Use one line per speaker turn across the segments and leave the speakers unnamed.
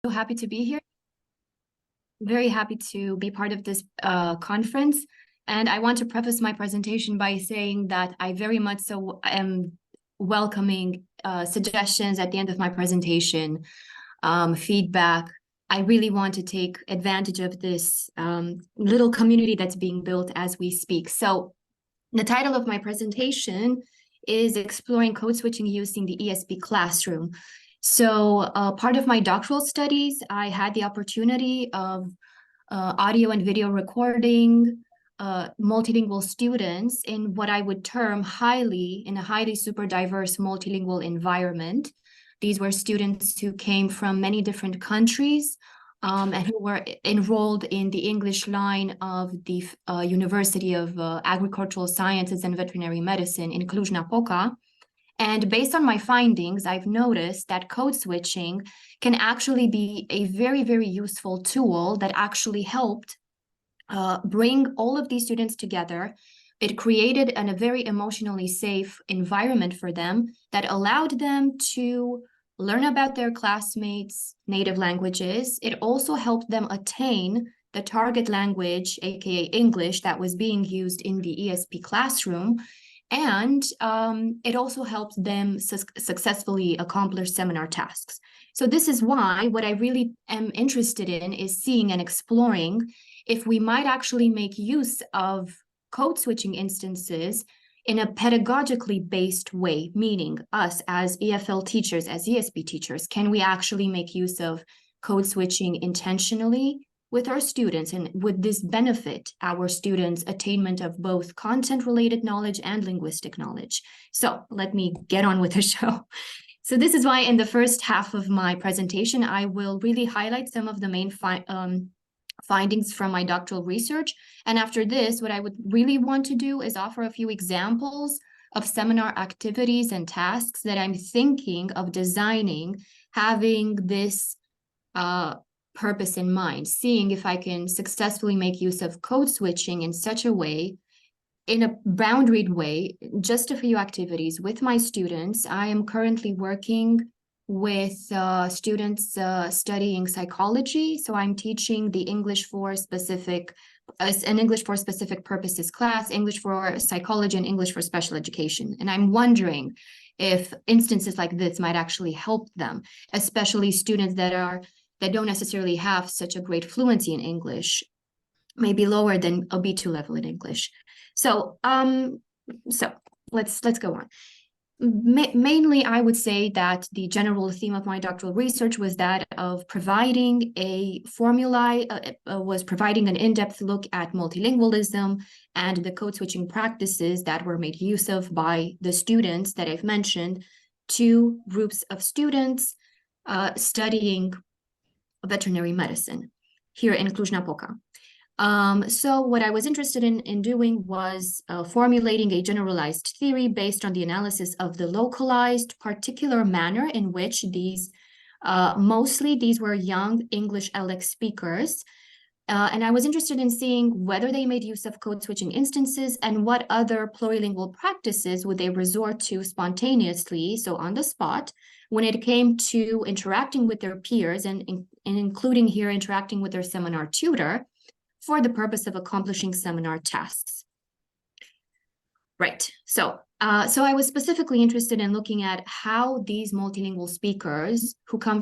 So happy to be here. Very happy to be part of this conference. And I want to preface my presentation by saying that I very much so am welcoming suggestions at the end of my presentation, feedback. I really want to take advantage of this little community that's being built as we speak. So the title of my presentation is Exploring Code Switching Using the ESP Classroom. So part of my doctoral studies, I had the opportunity of audio and video recording multilingual students in what I would term in a highly super diverse multilingual environment. These were students who came from many different countries and who were enrolled in the English line of the University of Agricultural Sciences and Veterinary Medicine in Cluj-Napoca. And based on my findings, I've noticed that code switching can actually be a very, very useful tool that actually helped bring all of these students together. It created a very emotionally safe environment for them that allowed them to learn about their classmates' native languages. It also helped them attain the target language, aka English, that was being used in the ESP classroom. And it also helps them successfully accomplish seminar tasks. So this is why what I really am interested in is seeing and exploring if we might actually make use of code switching instances in a pedagogically based way, meaning us as EFL teachers, as ESP teachers, can we actually make use of code switching intentionally with our students, and would this benefit our students' attainment of both content-related knowledge and linguistic knowledge? So let me get on with the show. So this is why in the first half of my presentation, I will really highlight some of the main findings from my doctoral research. And after this, what I would really want to do is offer a few examples of seminar activities and tasks that I'm thinking of designing, having this purpose in mind, seeing if I can successfully make use of code switching in such a way, in a boundaried way, just a few activities with my students. I am currently working with students studying psychology. So I'm teaching the English for specific, an English for specific purposes class, English for psychology and English for special education. And I'm wondering if instances like this might actually help them, especially students that don't necessarily have such a great fluency in English, maybe lower than a B2 level in English. So let's go on. Mainly, I would say that the general theme of my doctoral research was that of providing a formula, was providing an in-depth look at multilingualism and the code switching practices that were made use of by the students that I've mentioned, two groups of students studying veterinary medicine here in Cluj-Napoca. So what I was interested in doing was formulating a generalized theory based on the analysis of the localized particular manner in which mostly these were young English LX speakers. And I was interested in seeing whether they made use of code switching instances and what other plurilingual practices would they resort to spontaneously, so on the spot, when it came to interacting with their peers and including here interacting with their seminar tutor for the purpose of accomplishing seminar tasks. Right, so I was specifically interested in looking at how these multilingual speakers who came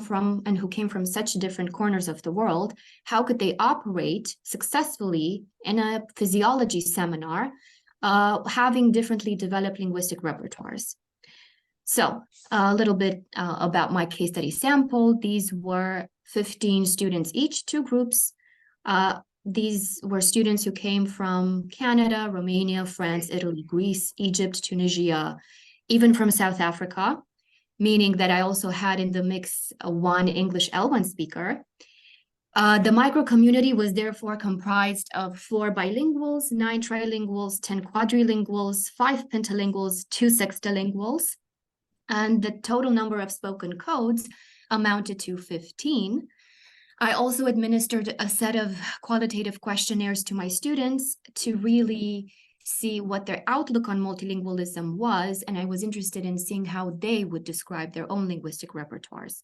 from such different corners of the world, how could they operate successfully in a physiology seminar, having differently developed linguistic repertoires. So a little bit about my case study sample. These were 15 students each, two groups. These were students who came from Canada, Romania, France, Italy, Greece, Egypt, Tunisia, even from South Africa, meaning that I also had in the mix one English L1 speaker. The micro community was therefore comprised of 4 bilinguals, 9 trilinguals, 10 quadrilinguals, 5 pentalinguals, 2 sextilinguals, and the total number of spoken codes amounted to 15. I also administered a set of qualitative questionnaires to my students to really see what their outlook on multilingualism was, and I was interested in seeing how they would describe their own linguistic repertoires.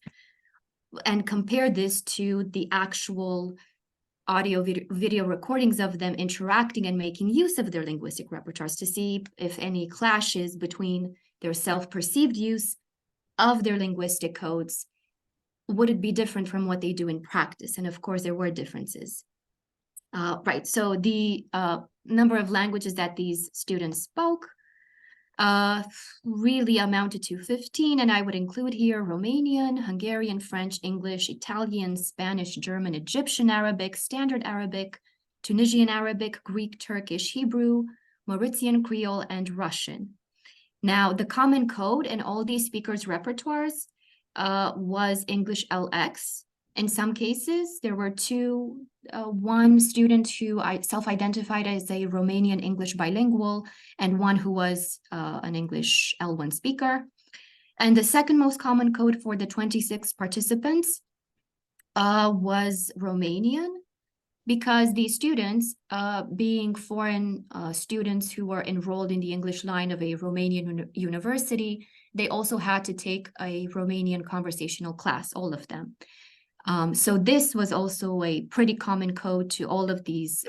and compare this to the actual audio video recordings of them interacting and making use of their linguistic repertoires to see if any clashes between their self-perceived use of their linguistic codes. Would it be different from what they do in practice? And of course, there were differences. Right, so the number of languages that these students spoke really amounted to 15, and I would include here Romanian, Hungarian, French, English, Italian, Spanish, German, Egyptian Arabic, Standard Arabic, Tunisian Arabic, Greek, Turkish, Hebrew, Mauritian Creole, and Russian. Now, the common code in all these speakers' repertoires was English LX. In some cases, there were one student who self-identified as a Romanian English bilingual and one who was an English L1 speaker. And the second most common code for the 26 participants was Romanian, because these students, being foreign students who were enrolled in the English line of a Romanian university, they also had to take a Romanian conversational class, all of them. So this was also a pretty common code to all of these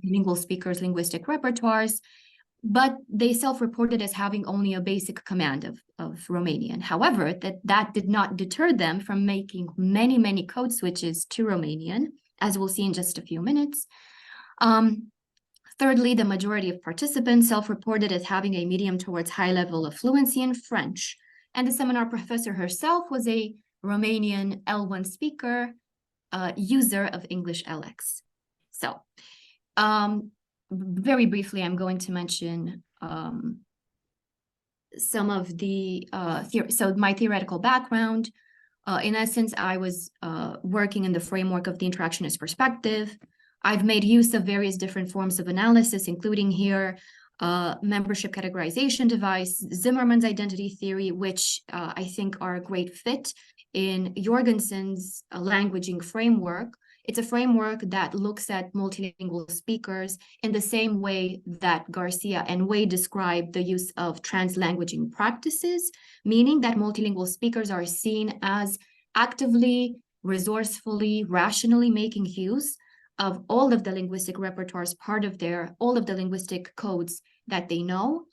lingual speakers' linguistic repertoires, but they self-reported as having only a basic command of Romanian. However, that did not deter them from making many, many code switches to Romanian, as we'll see in just a few minutes. Thirdly, the majority of participants self-reported as having a medium towards high level of fluency in French. And the seminar professor herself was a Romanian L1 speaker, user of English LX. So very briefly, I'm going to mention some of the, so my theoretical background. In essence, I was working in the framework of the interactionist perspective. I've made use of various different forms of analysis, including here membership categorization device, Zimmerman's identity theory, which I think are a great fit in Jorgensen's languaging framework. It's a framework that looks at multilingual speakers in the same way that Garcia and Way describe the use of translanguaging practices, meaning that multilingual speakers are seen as actively, resourcefully, rationally making use of all of the linguistic repertoires, all of the linguistic codes that they know,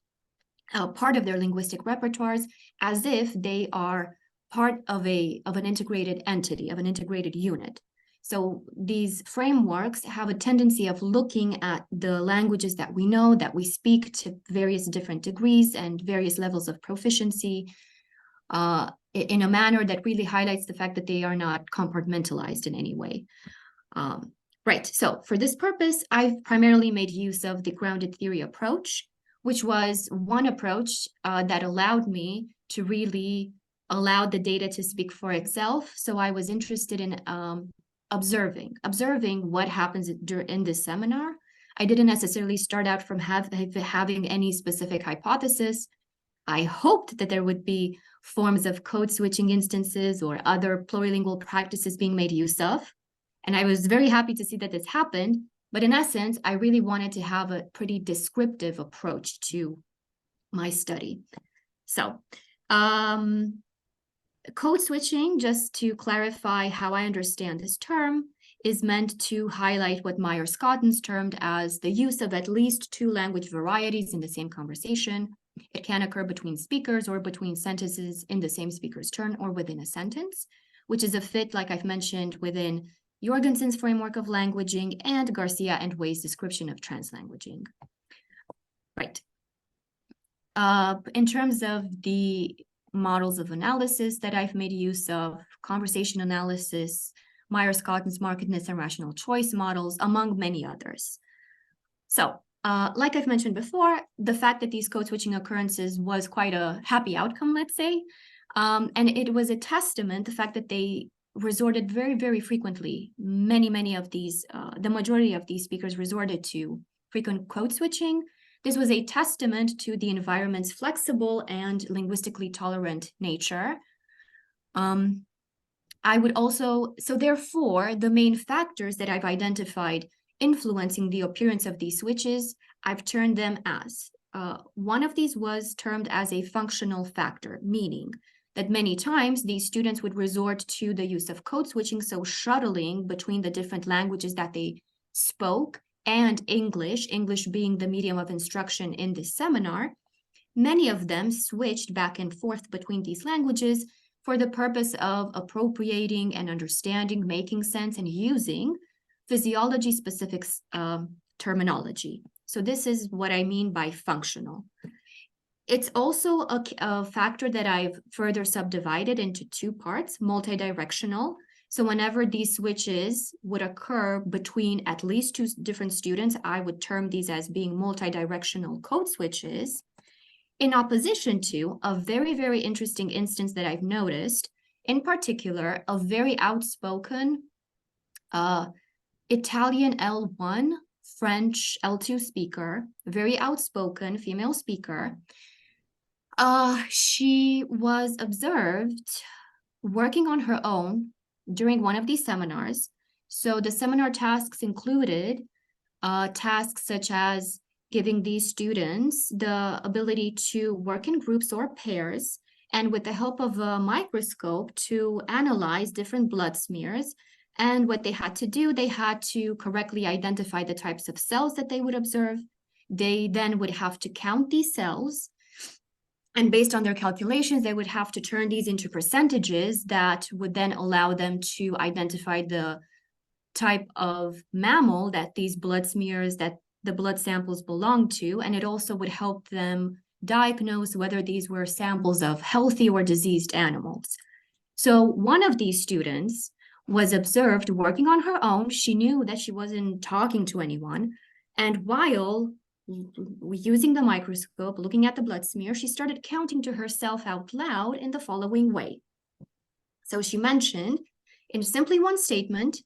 part of their linguistic repertoires, as if they are part of an integrated entity, of an integrated unit. So these frameworks have a tendency of looking at the languages that we know, that we speak to various different degrees and various levels of proficiency, in a manner that really highlights the fact that they are not compartmentalized in any way. Right, so for this purpose, I've primarily made use of the grounded theory approach, which was one approach that allowed me to really allow the data to speak for itself. So I was interested in observing what happens in this seminar. I didn't necessarily start out from having any specific hypothesis. I hoped that there would be forms of code switching instances or other plurilingual practices being made use of. And I was very happy to see that this happened. But in essence, I really wanted to have a pretty descriptive approach to my study. So code switching, just to clarify how I understand this term, is meant to highlight what Myers-Scottens termed as the use of at least two language varieties in the same conversation. It can occur between speakers or between sentences in the same speaker's turn or within a sentence, which is a fit, like I've mentioned, within Jorgensen's framework of languaging and Garcia and Way's description of translanguaging. Right. In terms of the models of analysis that I've made use of, conversation analysis, Myers-Scottens markedness and rational choice models, among many others. So, like I've mentioned before, the fact that these code switching occurrences was quite a happy outcome, let's say, and it was a testament, the fact that they resorted very, very frequently, many of these, the majority of these speakers resorted to frequent code switching. This was a testament to the environment's flexible and linguistically tolerant nature. I would also, so therefore, the main factors that I've identified influencing the appearance of these switches, I've turned them as. One of these was termed as a functional factor, meaning that many times these students would resort to the use of code switching, so shuttling between the different languages that they spoke and English being the medium of instruction in this seminar. Many of them switched back and forth between these languages for the purpose of appropriating and understanding, making sense, and using physiology-specific terminology. So this is what I mean by functional. It's also a factor that I've further subdivided into two parts, multidirectional. So whenever these switches would occur between at least two different students, I would term these as being multidirectional code switches, in opposition to a very, very interesting instance that I've noticed, in particular, a very outspoken Italian L1, French L2 speaker, very outspoken female speaker. She was observed working on her own during one of these seminars. So the seminar tasks included tasks such as giving these students the ability to work in groups or pairs, and with the help of a microscope to analyze different blood smears. And what they had to do, they had to correctly identify the types of cells that they would observe. They then would have to count these cells. And based on their calculations, they would have to turn these into percentages that would then allow them to identify the type of mammal that these blood smears, that the blood samples belong to. And it also would help them diagnose whether these were samples of healthy or diseased animals. So one of these students was observed working on her own. She knew that she wasn't talking to anyone. And while using the microscope, looking at the blood smear, she started counting to herself out loud in the following way. So she mentioned in simply one statement,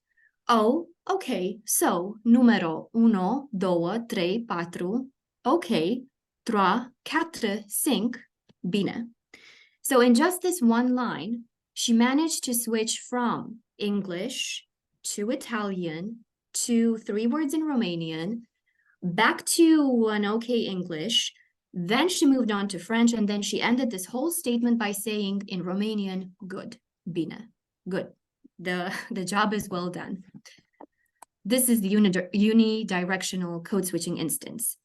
oh, okay, so numero 1, 2, 3, 4, okay, 3, 4, 5, bine. So in just this one line, she managed to switch from English to Italian to 3 words in Romanian, back to an okay English, then she moved on to French, and then she ended this whole statement by saying in Romanian, good, bine, good. The job is well done. This is the unidirectional code switching instance.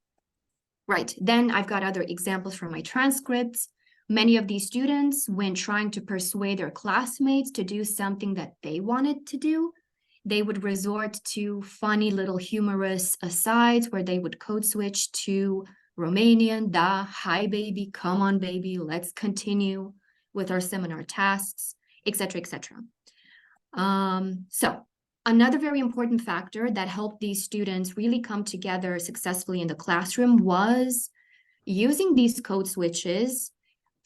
Right, then I've got other examples from my transcripts. Many of these students, when trying to persuade their classmates to do something that they wanted to do, they would resort to funny little humorous asides where they would code switch to Romanian, da, hi baby, come on baby, let's continue with our seminar tasks, etc., etc. So another very important factor that helped these students really come together successfully in the classroom was using these code switches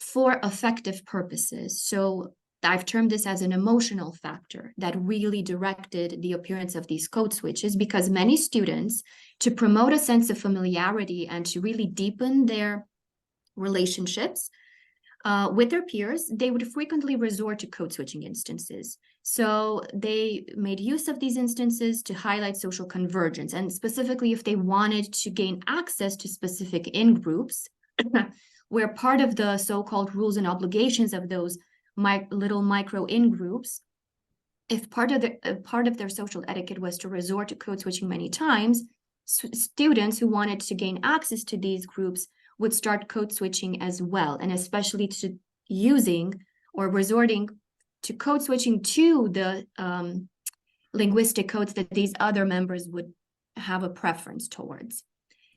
for effective purposes. So I've termed this as an emotional factor that really directed the appearance of these code switches, because many students, to promote a sense of familiarity and to really deepen their relationships with their peers, they would frequently resort to code switching instances. So they made use of these instances to highlight social convergence, and specifically if they wanted to gain access to specific in-groups, where part of the so-called rules and obligations of those little micro in-groups, if part of their social etiquette was to resort to code switching many times, students who wanted to gain access to these groups would start code switching as well, and especially to using or resorting to code switching to the linguistic codes that these other members would have a preference towards.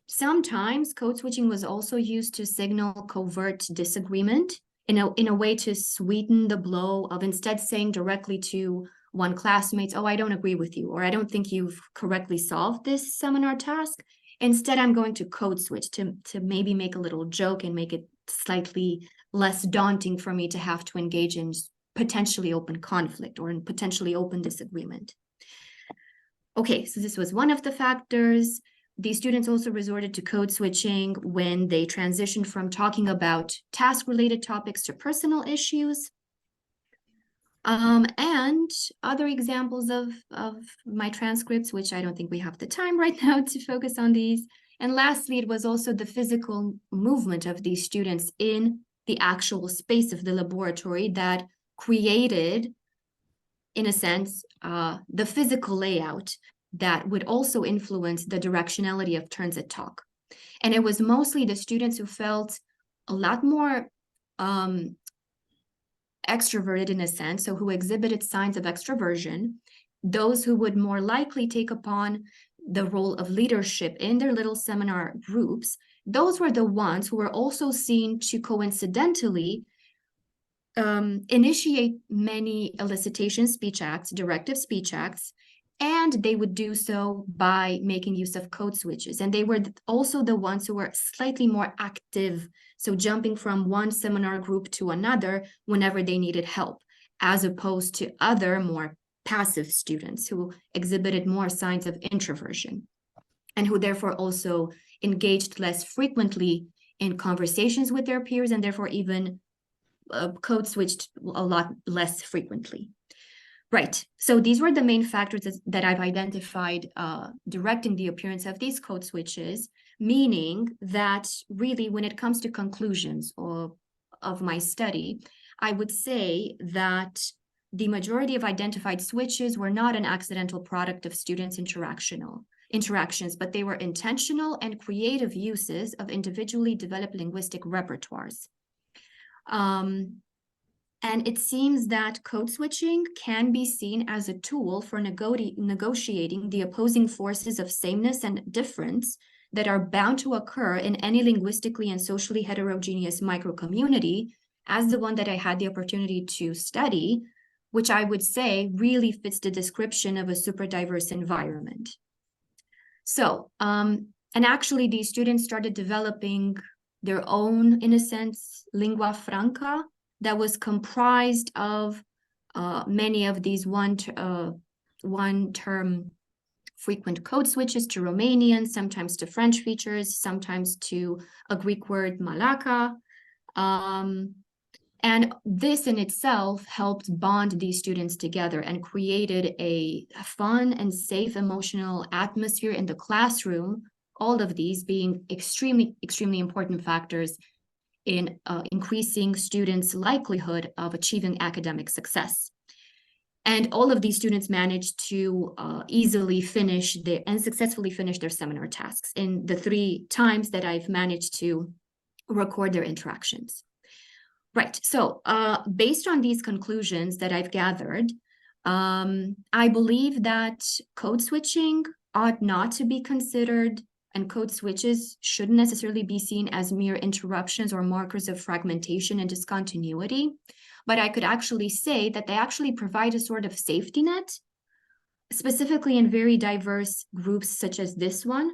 Sometimes code switching was also used to signal covert disagreement in a way to sweeten the blow of instead saying directly to one classmate, oh, I don't agree with you, or I don't think you've correctly solved this seminar task. Instead, I'm going to code switch to maybe make a little joke and make it slightly less daunting for me to have to engage in potentially open conflict or in potentially open disagreement. Okay, so this was one of the factors. These students also resorted to code switching when they transitioned from talking about task-related topics to personal issues. And other examples of my transcripts, which I don't think we have the time right now to focus on these. And lastly, it was also the physical movement of these students in the actual space of the laboratory that created, in a sense, the physical layout that would also influence the directionality of turns at talk. And it was mostly the students who felt a lot more extroverted, in a sense, so who exhibited signs of extroversion, those who would more likely take upon the role of leadership in their little seminar groups. Those were the ones who were also seen to coincidentally initiate many elicitation speech acts, directive speech acts, and they would do so by making use of code switches. And they were also the ones who were slightly more active, so jumping from one seminar group to another whenever they needed help, as opposed to other more passive students who exhibited more signs of introversion and who therefore also engaged less frequently in conversations with their peers and therefore even code switched a lot less frequently. Right, so these were the main factors that I've identified directing the appearance of these code switches, meaning that really when it comes to conclusions of my study, I would say that the majority of identified switches were not an accidental product of students' interactions, but they were intentional and creative uses of individually developed linguistic repertoires. And it seems that code switching can be seen as a tool for negotiating the opposing forces of sameness and difference that are bound to occur in any linguistically and socially heterogeneous microcommunity, as the one that I had the opportunity to study, which I would say really fits the description of a super diverse environment. So, and actually these students started developing their own, in a sense, lingua franca that was comprised of many of these one-term frequent code switches to Romanian, sometimes to French features, sometimes to a Greek word, malaka. And this in itself helped bond these students together and created a fun and safe emotional atmosphere in the classroom, all of these being extremely, extremely important factors in increasing students' likelihood of achieving academic success. And all of these students managed to easily finish and successfully finish their seminar tasks in the 3 times that I've managed to record their interactions. Right, so based on these conclusions that I've gathered, I believe that code switching ought not to be considered, and code switches shouldn't necessarily be seen as mere interruptions or markers of fragmentation and discontinuity, but I could actually say that they actually provide a sort of safety net, specifically in very diverse groups such as this one,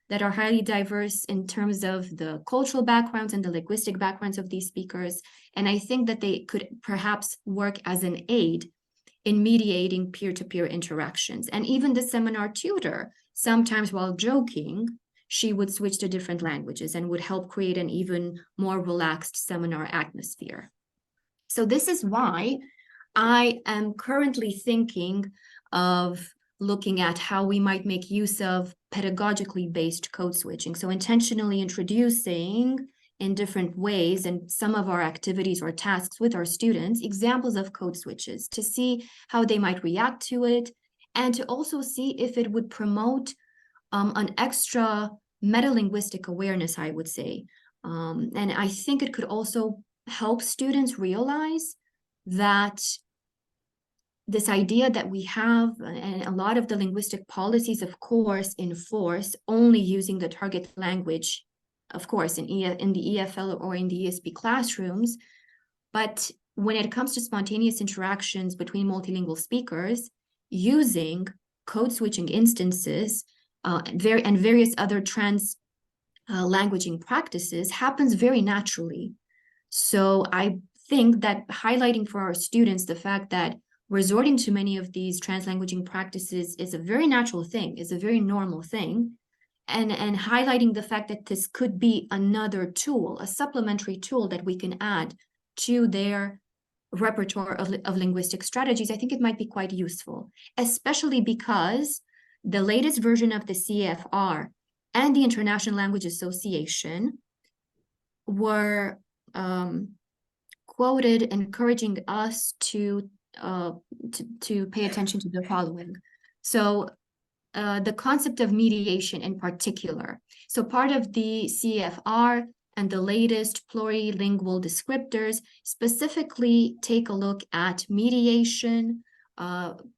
that are highly diverse in terms of the cultural backgrounds and the linguistic backgrounds of these speakers. And I think that they could perhaps work as an aid in mediating peer-to-peer interactions. And even the seminar tutor, sometimes while joking, she would switch to different languages and would help create an even more relaxed seminar atmosphere. So this is why I am currently thinking of looking at how we might make use of pedagogically based code switching. So intentionally introducing in different ways and some of our activities or tasks with our students, examples of code switches to see how they might react to it, and to also see if it would promote an extra metalinguistic awareness, I would say. And I think it could also help students realize that this idea that we have, and a lot of the linguistic policies, of course, enforce only using the target language, of course, in the EFL or in the ESP classrooms. But when it comes to spontaneous interactions between multilingual speakers, using code switching instances and various other languaging practices happens very naturally. So I think that highlighting for our students the fact that resorting to many of these translanguaging practices is a very natural thing, is a very normal thing, and highlighting the fact that this could be another tool, a supplementary tool that we can add to their repertoire of linguistic strategies, I think it might be quite useful, especially because the latest version of the CFR and the International Language Association were quoted encouraging us to pay attention to the following. So the concept of mediation in particular. So part of the CFR and the latest plurilingual descriptors specifically take a look at mediation,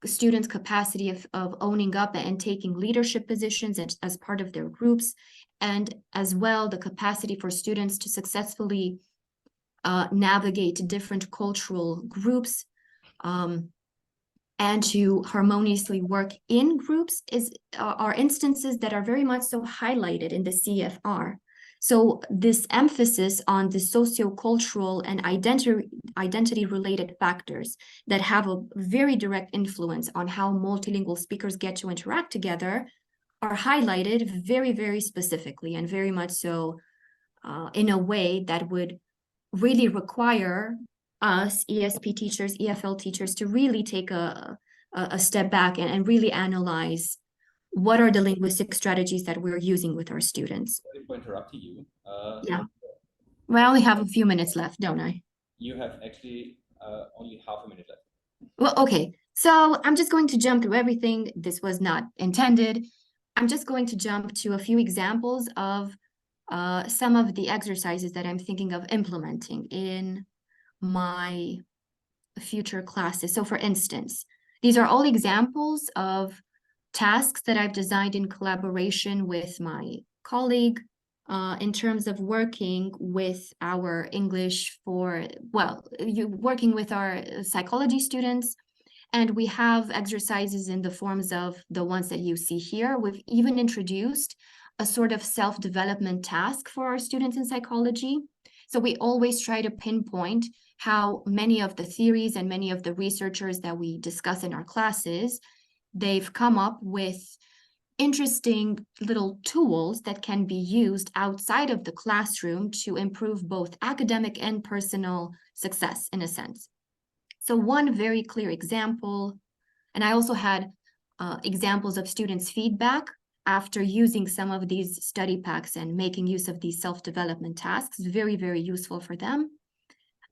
students' capacity of owning up and taking leadership positions as part of their groups, and as well the capacity for students to successfully navigate different cultural groups and to harmoniously work in groups are instances that are very much so highlighted in the CFR. So this emphasis on the sociocultural and identity-related factors that have a very direct influence on how multilingual speakers get to interact together are highlighted very, very specifically and very much so in a way that would really require us ESP teachers, EFL teachers to really take a step back and really analyze what are the linguistic strategies that we're using with our students.
Sorry for interrupting you.
Yeah, well, I only have a few minutes left, don't I?
You have actually only half a minute left.
Well, okay, so I'm just going to jump through everything. This was not intended. I'm just going to jump to a few examples of some of the exercises that I'm thinking of implementing in my future classes. So for instance, these are all examples of tasks that I've designed in collaboration with my colleague in terms of working with our English working with our psychology students. And we have exercises in the forms of the ones that you see here. We've even introduced a sort of self-development task for our students in psychology. So we always try to pinpoint how many of the theories and many of the researchers that we discuss in our classes, they've come up with interesting little tools that can be used outside of the classroom to improve both academic and personal success in a sense. So one very clear example, and I also had examples of students' feedback after using some of these study packs and making use of these self-development tasks, very, very useful for them.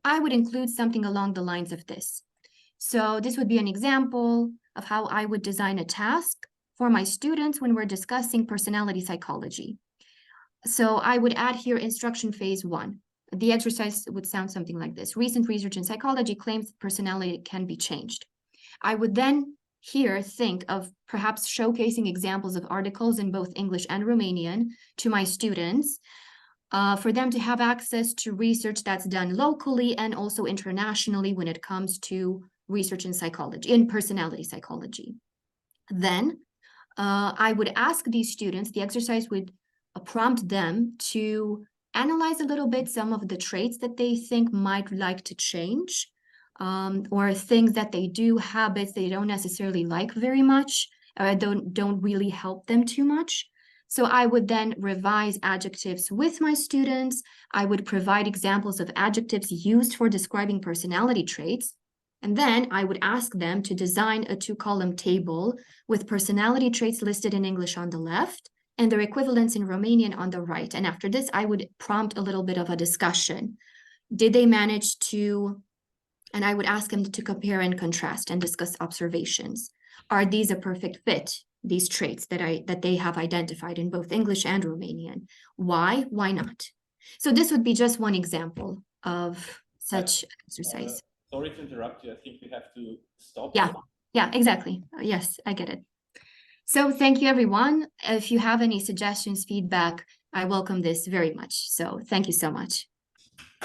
I would include something along the lines of this. So this would be an example of how I would design a task for my students when we're discussing personality psychology. So I would add here instruction phase 1. The exercise would sound something like this. Recent research in psychology claims personality can be changed. I would then here think of perhaps showcasing examples of articles in both English and Romanian to my students for them to have access to research that's done locally and also internationally when it comes to research in psychology, in personality psychology. Then I would ask these students, the exercise would prompt them to analyze a little bit some of the traits that they think might like to change, or things that they do, habits they don't necessarily like very much, or don't really help them too much. So I would then revise adjectives with my students. I would provide examples of adjectives used for describing personality traits. And then I would ask them to design a 2-column table with personality traits listed in English on the left and their equivalents in Romanian on the right. And after this, I would prompt a little bit of a discussion. Did they manage to, and I would ask them to compare and contrast and discuss observations. Are these a perfect fit, these traits that they have identified in both English and Romanian? Why? Why not? So this would be just one example of such exercise.
Sorry to interrupt you. I think we have to stop.
Yeah, exactly. Yes, I get it. So thank you, everyone. If you have any suggestions, feedback, I welcome this very much. So thank you so much.